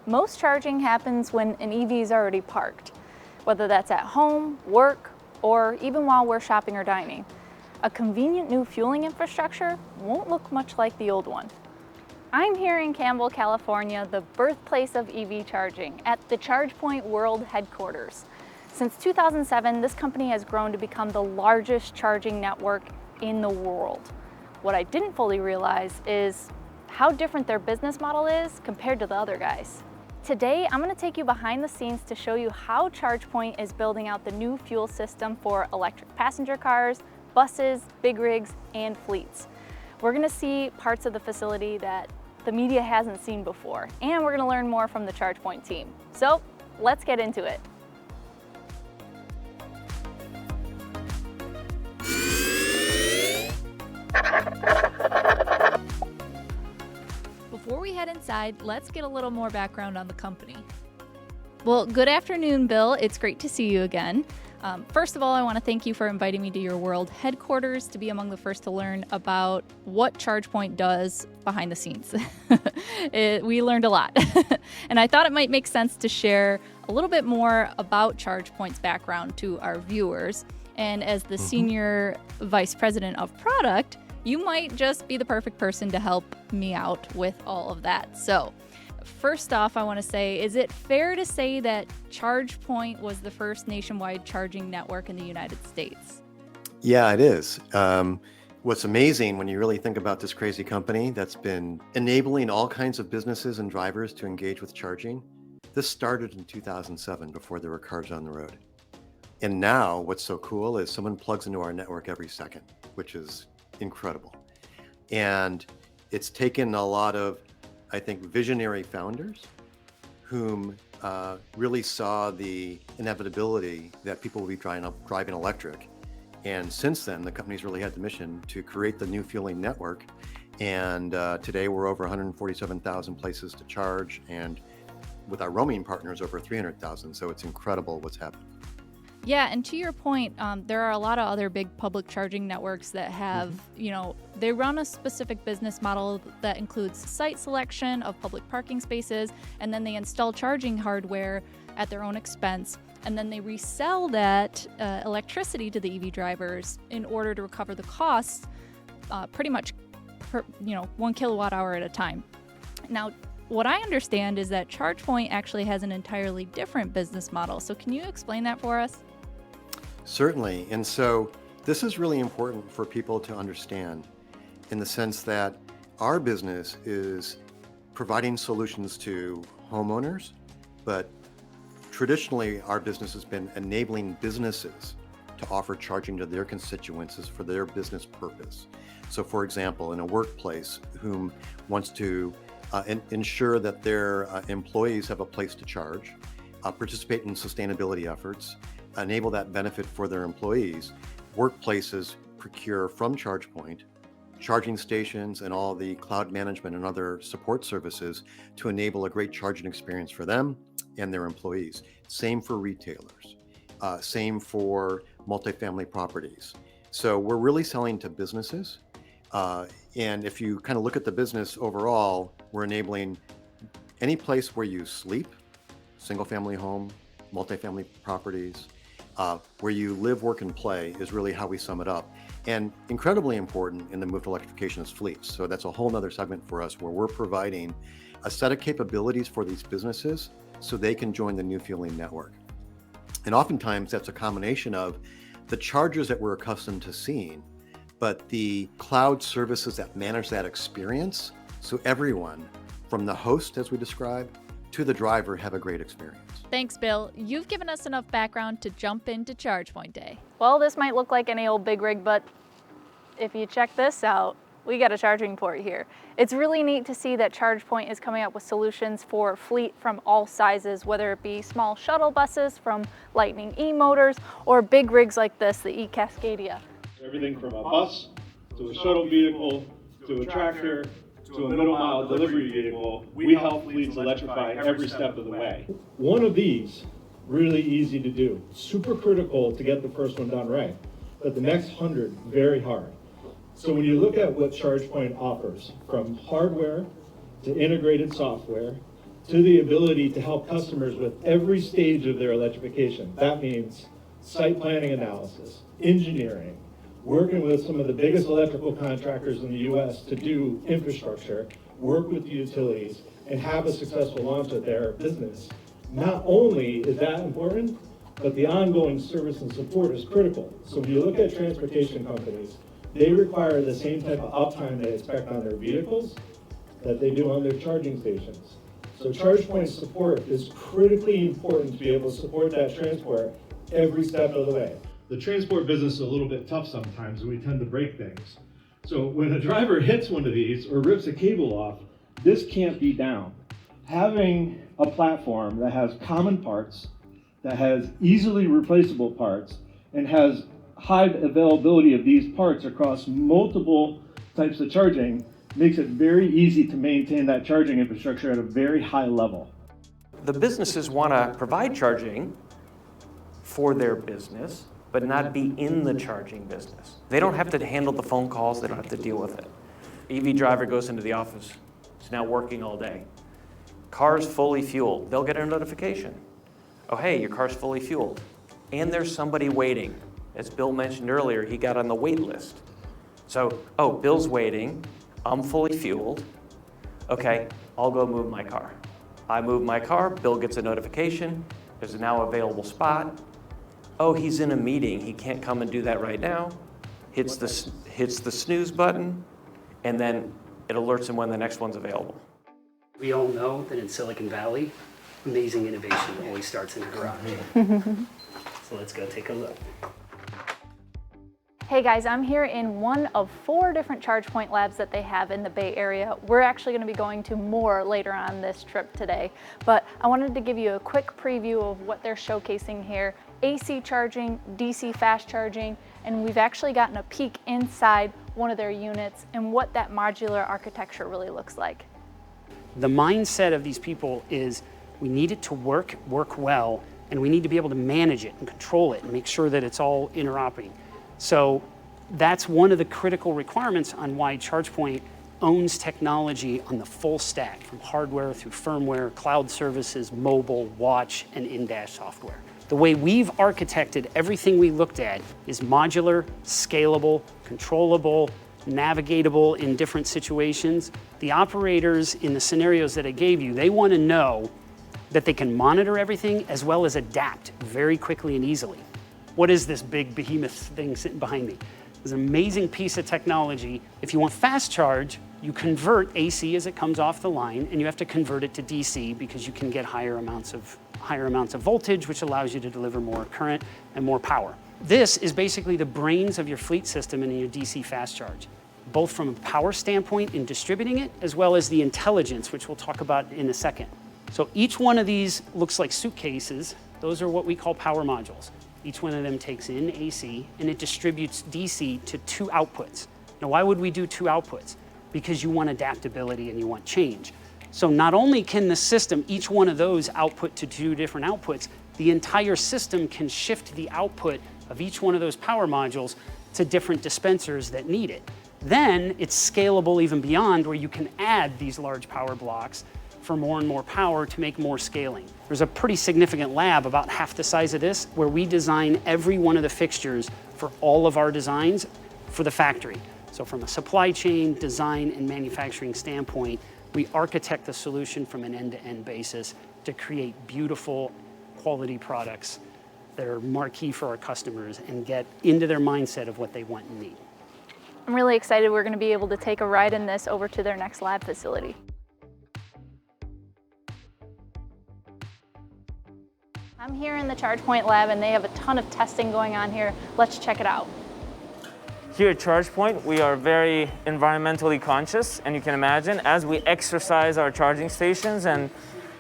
Most charging happens when an EV is already parked, whether that's at home, work, or even while we're shopping or dining. A convenient new fueling infrastructure won't look much like the old one. I'm here in Campbell, California, the birthplace of EV charging, at the ChargePoint World Headquarters. Since 2007, this company has grown to become the largest charging network in the world. What I didn't fully realize is how different their business model is compared to the other guys. Today, I'm going to take you behind the scenes to show you how ChargePoint is building out the new fuel system for electric passenger cars, buses, big rigs, and fleets. We're going to see parts of the facility that the media hasn't seen before, and we're going to learn more from the ChargePoint team. So let's get into it. Before we head inside, let's get a little more background on the company. Well, good afternoon, Bill. It's great to see you again. First of all, I want to thank you for inviting me to your world headquarters to be among the first to learn about what ChargePoint does behind the scenes. We learned a lot. And I thought it might make sense to share a little bit more about ChargePoint's background to our viewers. And as the Senior Vice President of Product, you might just be the perfect person to help me out with all of that. So first off, I want to say, is it fair to say that ChargePoint was the first nationwide charging network in the United States? Yeah, it is. What's amazing when you really think about this crazy company that's been enabling all kinds of businesses and drivers to engage with charging, this started in 2007 before there were cars on the road. And now what's so cool is someone plugs into our network every second, which is incredible. And it's taken a lot of, I think, visionary founders whom really saw the inevitability that people will be driving electric. And since then, the company's really had the mission to create the new fueling network. And today we're over 147,000 places to charge, and with our roaming partners, over 300,000. So it's incredible what's happening. Yeah, and to your point, there are a lot of other big public charging networks that have, they run a specific business model that includes site selection of public parking spaces, and then they install charging hardware at their own expense, and then they resell that electricity to the EV drivers in order to recover the costs, pretty much per, 1 kilowatt hour at a time. Now, what I understand is that ChargePoint actually has an entirely different business model. So can you explain that for us? Certainly. And so this is really important for people to understand in the sense that our business is providing solutions to homeowners, but traditionally our business has been enabling businesses to offer charging to their constituents for their business purpose. So for example, in a workplace whom wants to ensure that their employees have a place to charge, participate in sustainability efforts, enable that benefit for their employees, workplaces procure from ChargePoint charging stations and all the cloud management and other support services to enable a great charging experience for them and their employees. Same for retailers, same for multifamily properties. So we're really selling to businesses. And if you kind of look at the business overall, we're enabling any place where you sleep, single family home, multifamily properties, where you live, work, and play is really how we sum it up. And incredibly important in the move to electrification is fleets. So that's a whole nother segment for us where we're providing a set of capabilities for these businesses so they can join the new fueling network. And oftentimes that's a combination of the chargers that we're accustomed to seeing, but the cloud services that manage that experience. So everyone from the host, as we described, to the driver have a great experience. Thanks, Bill. You've given us enough background to jump into ChargePoint Day. Well, this might look like any old big rig, but if you check this out, we got a charging port here. It's really neat to see that ChargePoint is coming up with solutions for fleet from all sizes, whether it be small shuttle buses from Lightning E-motors or big rigs like this, the E-Cascadia. Everything from a bus to a shuttle vehicle to a tractor to a middle mile delivery vehicle, we help fleets electrify every step of the way. One of these, really easy to do. Super critical to get the first one done right, but the next 100, very hard. So when you look at what ChargePoint offers, from hardware to integrated software to the ability to help customers with every stage of their electrification. That means site planning analysis, engineering, working with some of the biggest electrical contractors in the US to do infrastructure, work with the utilities, and have a successful launch of their business. Not only is that important, but the ongoing service and support is critical. So when you look at transportation companies, they require the same type of uptime they expect on their vehicles that they do on their charging stations. So ChargePoint support is critically important to be able to support that transport every step of the way. The transport business is a little bit tough sometimes, and we tend to break things. So when a driver hits one of these or rips a cable off, this can't be down. Having a platform that has common parts, that has easily replaceable parts, and has high availability of these parts across multiple types of charging makes it very easy to maintain that charging infrastructure at a very high level. The businesses want to provide charging for their business, but not be in the charging business. They don't have to handle the phone calls, they don't have to deal with it. EV driver goes into the office, is now working all day. Car's fully fueled, they'll get a notification. Oh, hey, your car's fully fueled. And there's somebody waiting. As Bill mentioned earlier, he got on the wait list. So, oh, Bill's waiting, I'm fully fueled. Okay, I'll go move my car. I move my car, Bill gets a notification, there's a now available spot. Oh, he's in a meeting, he can't come and do that right now. Hits the snooze button, and then it alerts him when the next one's available. We all know that in Silicon Valley, amazing innovation always starts in a garage. So let's go take a look. Hey guys, I'm here in one of 4 different ChargePoint labs that they have in the Bay Area. We're actually going to be going to more later on this trip today, but I wanted to give you a quick preview of what they're showcasing here. AC charging, DC fast charging, and we've actually gotten a peek inside one of their units and what that modular architecture really looks like. The mindset of these people is we need it to work well, and we need to be able to manage it and control it and make sure that it's all interoperating. So that's one of the critical requirements on why ChargePoint owns technology on the full stack, from hardware through firmware, cloud services, mobile, watch, and in-dash software. The way we've architected everything we looked at is modular, scalable, controllable, navigatable in different situations. The operators in the scenarios that I gave you, they want to know that they can monitor everything as well as adapt very quickly and easily. What is this big behemoth thing sitting behind me? It's an amazing piece of technology. If you want fast charge, you convert AC as it comes off the line, and you have to convert it to DC because you can get higher amounts of voltage, which allows you to deliver more current and more power. This is basically the brains of your fleet system and in your DC fast charge, both from a power standpoint in distributing it, as well as the intelligence, which we'll talk about in a second. So each one of these looks like suitcases. Those are what we call power modules. Each one of them takes in AC, and it distributes DC to 2 outputs. Now, why would we do 2 outputs? Because you want adaptability and you want change. So not only can the system, each one of those output to 2 different outputs, the entire system can shift the output of each one of those power modules to different dispensers that need it. Then it's scalable even beyond, where you can add these large power blocks for more and more power to make more scaling. There's a pretty significant lab about half the size of this where we design every one of the fixtures for all of our designs for the factory. So from a supply chain, design, and manufacturing standpoint, we architect the solution from an end-to-end basis to create beautiful quality products that are marquee for our customers and get into their mindset of what they want and need. I'm really excited we're going to be able to take a ride in this over to their next lab facility. I'm here in the ChargePoint lab and they have a ton of testing going on here. Let's check it out. Here at ChargePoint, we are very environmentally conscious, and you can imagine as we exercise our charging stations and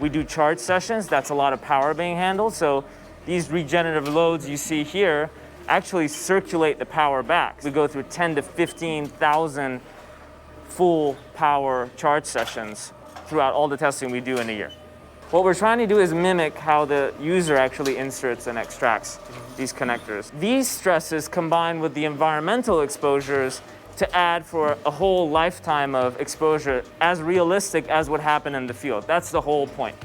we do charge sessions, that's a lot of power being handled. So these regenerative loads you see here actually circulate the power back. We go through 10 to 15,000 full power charge sessions throughout all the testing we do in a year. What we're trying to do is mimic how the user actually inserts and extracts these connectors. These stresses combined with the environmental exposures to add for a whole lifetime of exposure as realistic as would happen in the field. That's the whole point.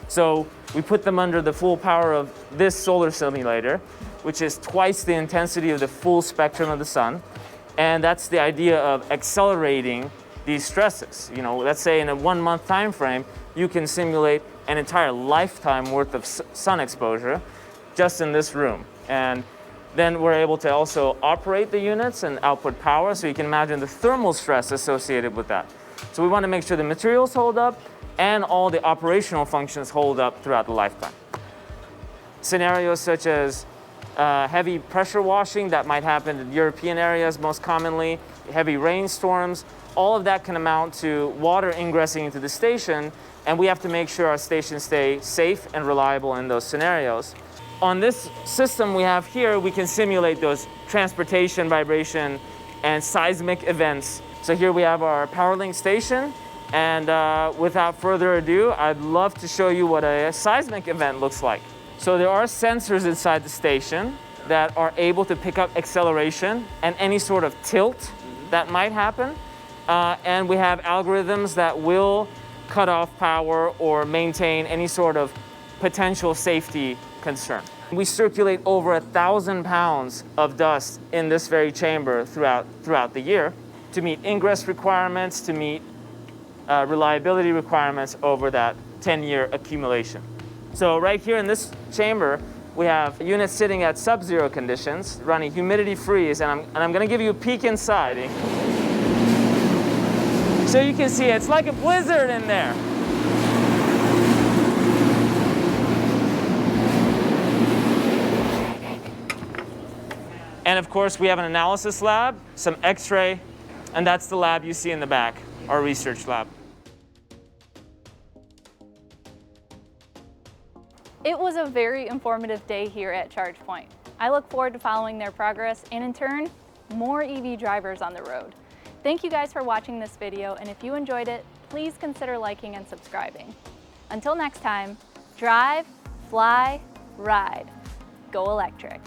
So we put them under the full power of this solar simulator, which is twice the intensity of the full spectrum of the sun. And that's the idea of accelerating these stresses. You know, let's say in a 1 month time frame, you can simulate an entire lifetime worth of sun exposure just in this room. And then we're able to also operate the units and output power, so you can imagine the thermal stress associated with that. So we want to make sure the materials hold up and all the operational functions hold up throughout the lifetime. Scenarios such as heavy pressure washing that might happen in European areas most commonly, heavy rainstorms, all of that can amount to water ingressing into the station, and we have to make sure our stations stay safe and reliable in those scenarios. On this system we have here, we can simulate those transportation, vibration, and seismic events. So here we have our PowerLink station, and without further ado, I'd love to show you what a seismic event looks like. So there are sensors inside the station that are able to pick up acceleration and any sort of tilt that might happen. And we have algorithms that will cut off power or maintain any sort of potential safety concern. We circulate over 1,000 pounds of dust in this very chamber throughout the year to meet ingress requirements, to meet reliability requirements over that 10-year accumulation. So right here in this chamber, we have units sitting at sub-zero conditions, running humidity freeze, and I'm going to give you a peek inside. So you can see it's like a blizzard in there. And of course, we have an analysis lab, some X-ray, and that's the lab you see in the back, our research lab. It was a very informative day here at ChargePoint. I look forward to following their progress and in turn, more EV drivers on the road. Thank you guys for watching this video, and if you enjoyed it, please consider liking and subscribing. Until next time, drive, fly, ride. Go electric.